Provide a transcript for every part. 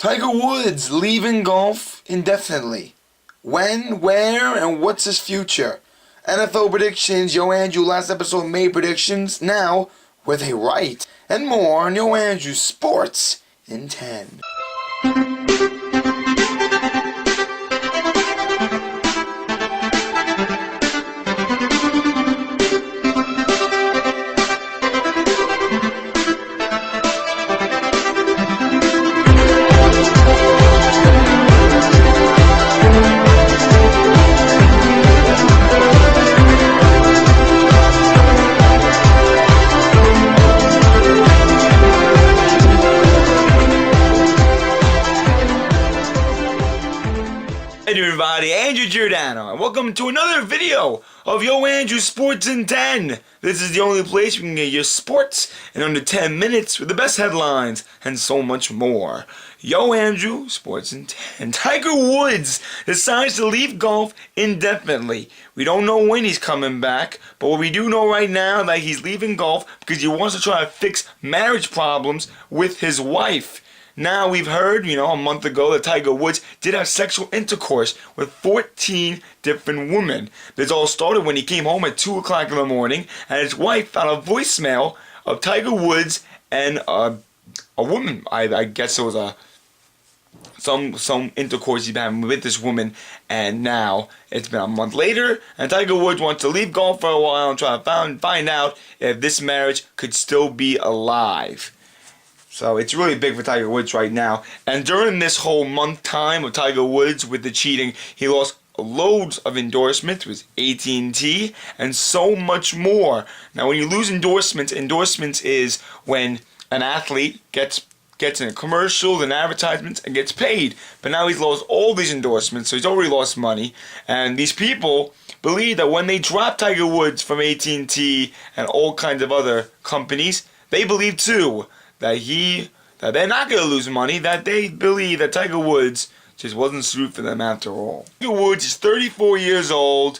Tiger Woods leaving golf indefinitely. When, where, and what's his future? NFL predictions. YoAndrew last episode made predictions. Now, were they right? And more on YoAndrew Sports in 10. Hey everybody, Andrew Giordano, and welcome to another video of YoAndrew Sports in 10. This is the only place you can get your sports in under 10 minutes with the best headlines and so much more. YoAndrew Sports in 10. Tiger Woods decides to leave golf indefinitely. We don't know when he's coming back, but what we do know right now that he's leaving golf because he wants to try to fix marriage problems with his wife. Now we've heard, a month ago that Tiger Woods did have sexual intercourse with 14 different women. This all started when he came home at 2 o'clock in the morning and his wife found a voicemail of Tiger Woods and a woman. I guess it was some intercourse he's been having with this woman, and now it's been a month later and Tiger Woods wants to leave golf for a while and try to find out if this marriage could still be alive. So it's really big for Tiger Woods right now. And during this whole month time of Tiger Woods with the cheating, he lost loads of endorsements with AT&T and so much more. Now when you lose endorsements is when an athlete gets in a commercial and advertisements and gets paid. But now he's lost all these endorsements, so he's already lost money. And these people believe that when they drop Tiger Woods from AT&T and all kinds of other companies, they believe too that they're not going to lose money, that they believe that Tiger Woods just wasn't suited for them after all. Tiger Woods is 34 years old.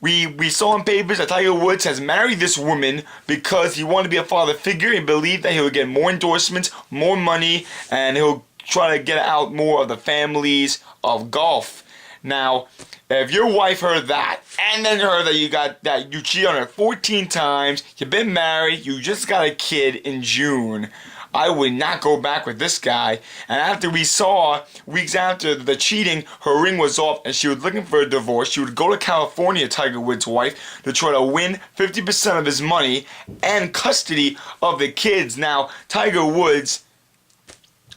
We saw in papers that Tiger Woods has married this woman because he wanted to be a father figure. He believed that he would get more endorsements, more money, and he'll try to get out more of the families of golf. Now, if your wife heard that, and then heard that you cheated on her 14 times, you've been married, you just got a kid in June, I would not go back with this guy. And after we saw, weeks after the cheating, her ring was off and she was looking for a divorce. She would go to California, Tiger Woods' wife, to try to win 50% of his money and custody of the kids. Now, Tiger Woods,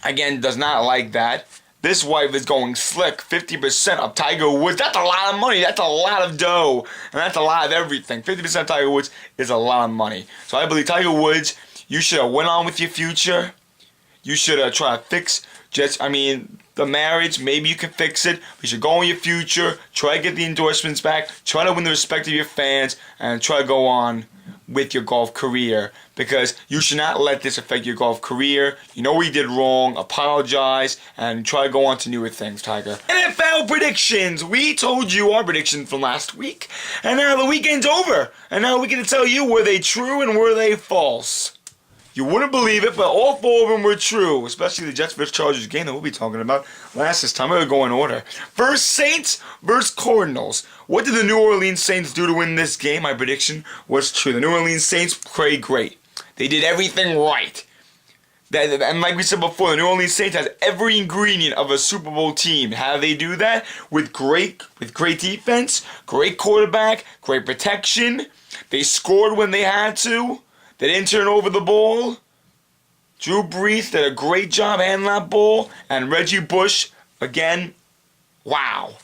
again, does not like that. This wife is going slick. 50% of Tiger Woods. That's a lot of money. That's a lot of dough. And that's a lot of everything. 50% of Tiger Woods is a lot of money. So I believe Tiger Woods, you should have went on with your future. You should have tried to fix the marriage. Maybe you can fix it. But you should go on your future. Try to get the endorsements back. Try to win the respect of your fans. And try to go on with your golf career, because you should not let this affect your golf career. You know what you did wrong, apologize, and try to go on to newer things, Tiger. NFL predictions. We told you our predictions from last week, and now the weekend's over, and now we can tell you were they true and were they false. You wouldn't believe it, but all 4 of them were true, especially the Jets vs. Chargers game that we'll be talking about this time. We're going to go in order. First, Saints vs. Cardinals. What did the New Orleans Saints do to win this game? My prediction was true. The New Orleans Saints played great. They did everything right. And like we said before, the New Orleans Saints has every ingredient of a Super Bowl team. How do they do that? With great defense, great quarterback, great protection. They scored when they had to. They didn't turn over the ball. Drew Brees did a great job handling that ball. And Reggie Bush, again, wow.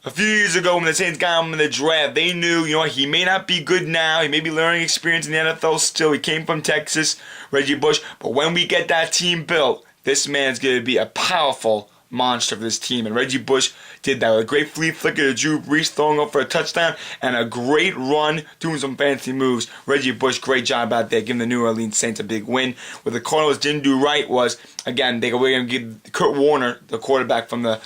A few years ago when the Saints got him in the draft, they knew, he may not be good now. He may be learning experience in the NFL still. He came from Texas, Reggie Bush. But when we get that team built, this man's going to be a powerful monster for this team. And Reggie Bush did that with a great flea flicker to Drew Brees, throwing up for a touchdown, and a great run, doing some fancy moves. Reggie Bush, great job out there, giving the New Orleans Saints a big win. What the Cardinals didn't do right was, again, they were going to give Kurt Warner, the quarterback from the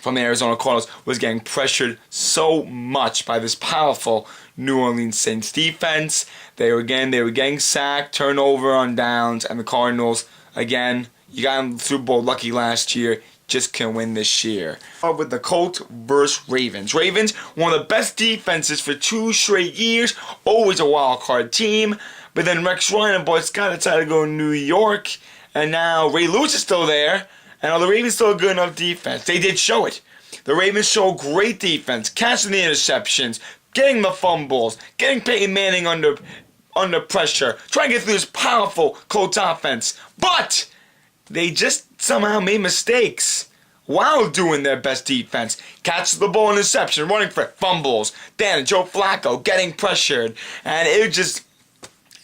Arizona Cardinals, was getting pressured so much by this powerful New Orleans Saints defense. They were getting sacked, turnover on downs, and the Cardinals, again, You got in the Super Bowl lucky last year. Just can win this year. With the Colts versus Ravens. Ravens, one of the best defenses for 2 straight years. Always a wild card team. But then Rex Ryan and Boy Scott decided to go to New York. And now Ray Lewis is still there. And are the Ravens still a good enough defense? They did show it. The Ravens show great defense. Catching the interceptions. Getting the fumbles. Getting Peyton Manning under pressure. Trying to get through this powerful Colts offense. But they just somehow made mistakes while doing their best defense. Catches the ball, interception, running for it, fumbles. Dan and Joe Flacco getting pressured. And it just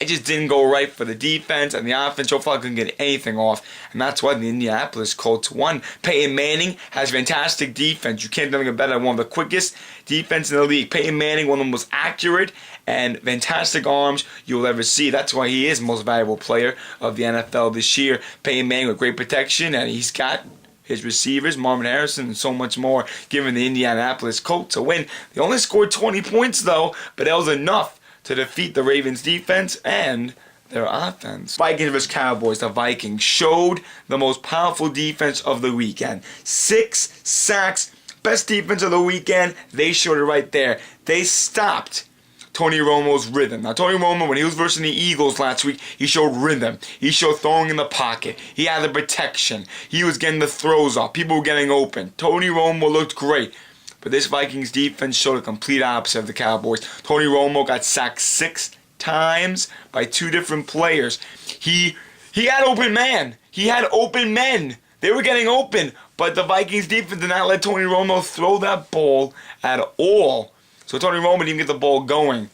didn't go right for the defense and the offense. Joe Flacco couldn't get anything off. And that's why the Indianapolis Colts won. Peyton Manning has fantastic defense. You can't do anything better than one of the quickest defense in the league. Peyton Manning, one of the most accurate and fantastic arms you'll ever see. That's why he is the most valuable player of the NFL this year. Peyton Manning with great protection, and he's got his receivers, Marvin Harrison, and so much more, giving the Indianapolis Colts a win. They only scored 20 points, though, but that was enough to defeat the Ravens defense and their offense. Vikings vs. Cowboys. The Vikings showed the most powerful defense of the weekend. 6 sacks. Best defense of the weekend. They showed it right there. They stopped Tony Romo's rhythm. Now, Tony Romo, when he was versus the Eagles last week, he showed rhythm. He showed throwing in the pocket. He had the protection. He was getting the throws off. People were getting open. Tony Romo looked great. But this Vikings defense showed a complete opposite of the Cowboys. Tony Romo got sacked 6 times by 2 different players. He had open man. He had open men. They were getting open. But the Vikings defense did not let Tony Romo throw that ball at all. So Tony Romo didn't get the ball going.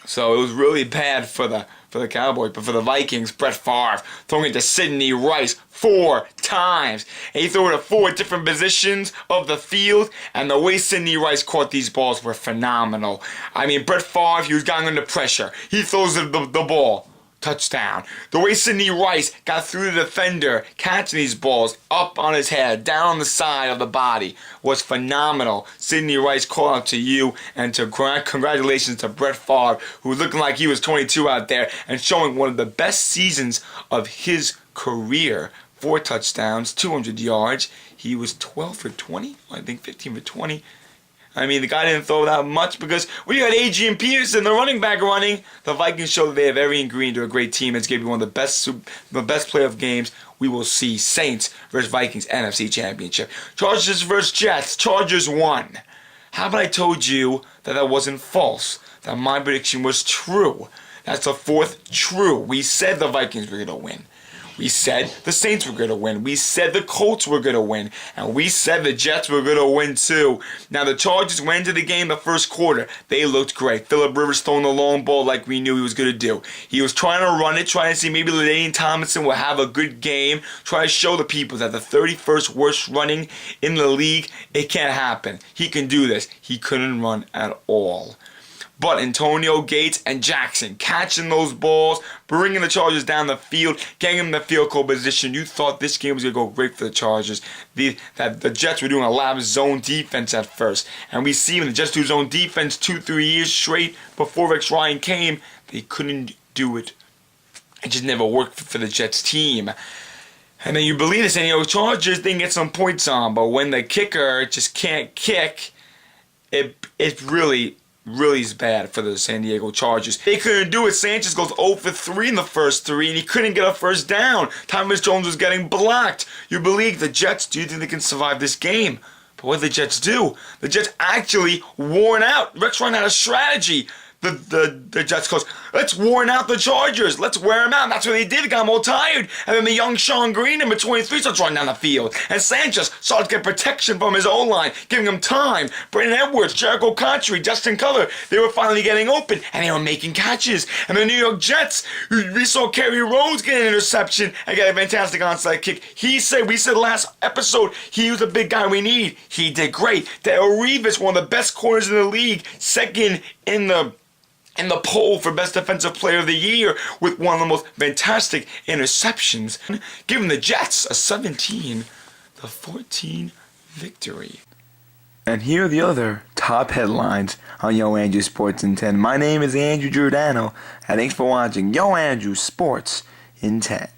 So it was really bad for the Cowboys. But for the Vikings, Brett Favre throwing it to Sidney Rice 4 times. And he threw it at 4 different positions of the field. And the way Sidney Rice caught these balls were phenomenal. I mean, Brett Favre, he was going under pressure. He throws the ball. Touchdown. The way Sidney Rice got through the defender, catching these balls up on his head, down on the side of the body, was phenomenal. Sidney Rice, call out to you, and to congratulations to Brett Favre, who was looking like he was 22 out there and showing one of the best seasons of his career. 4 touchdowns, 200 yards. He was 12 for 20, I think 15 for 20. I mean, the guy didn't throw that much because when you got Adrian Peterson, the running back, running, the Vikings show that they have every ingredient to a great team. It's going to be one of the best playoff games we will see. Saints versus Vikings NFC Championship. Chargers versus Jets. Chargers won. How about I told you that wasn't false? That my prediction was true. That's the 4th true. We said the Vikings were going to win. We said the Saints were going to win. We said the Colts were going to win. And we said the Jets were going to win too. Now the Chargers went into the game the first quarter. They looked great. Phillip Rivers throwing the long ball like we knew he was going to do. He was trying to run it, trying to see maybe LaDainian Tomlinson will have a good game. Try to show the people that the 31st worst running in the league, it can't happen. He can do this. He couldn't run at all. But Antonio Gates and Jackson catching those balls, bringing the Chargers down the field, getting them in the field goal position. You thought this game was going to go great for the Chargers. That the Jets were doing a lot of zone defense at first. And we see when the Jets do zone defense 2-3 years straight before Rex Ryan came, they couldn't do it. It just never worked for the Jets team. And then you believe this, and the Chargers didn't get some points on. But when the kicker just can't kick, it really is bad for the San Diego Chargers. They couldn't do it. Sanchez goes 0 for 3 in the first 3, and he couldn't get a first down. Thomas Jones was getting blocked. You believe the Jets, do you think they can survive this game? But what did the Jets do? The Jets actually worn out. Rex Ryan had a strategy. The Jets goes, let's worn out the Chargers. Let's wear them out. And that's what they did. Got them all tired. And then the young Sean Green, number 23, starts running down the field. And Sanchez starts to get protection from his O-line, giving him time. Brandon Edwards, Jericho Country, Justin Cutler, they were finally getting open. And they were making catches. And the New York Jets, we saw Kerry Rhodes get an interception and get a fantastic onside kick. We said last episode, he was the big guy we need. He did great. Dale Revis, one of the best corners in the league, second in the poll for Best Defensive Player of the Year with one of the most fantastic interceptions, giving the Jets a 17-14 victory. And here are the other top headlines on YoAndrew Sports in 10. My name is Andrew Giordano, and thanks for watching YoAndrew Sports in 10.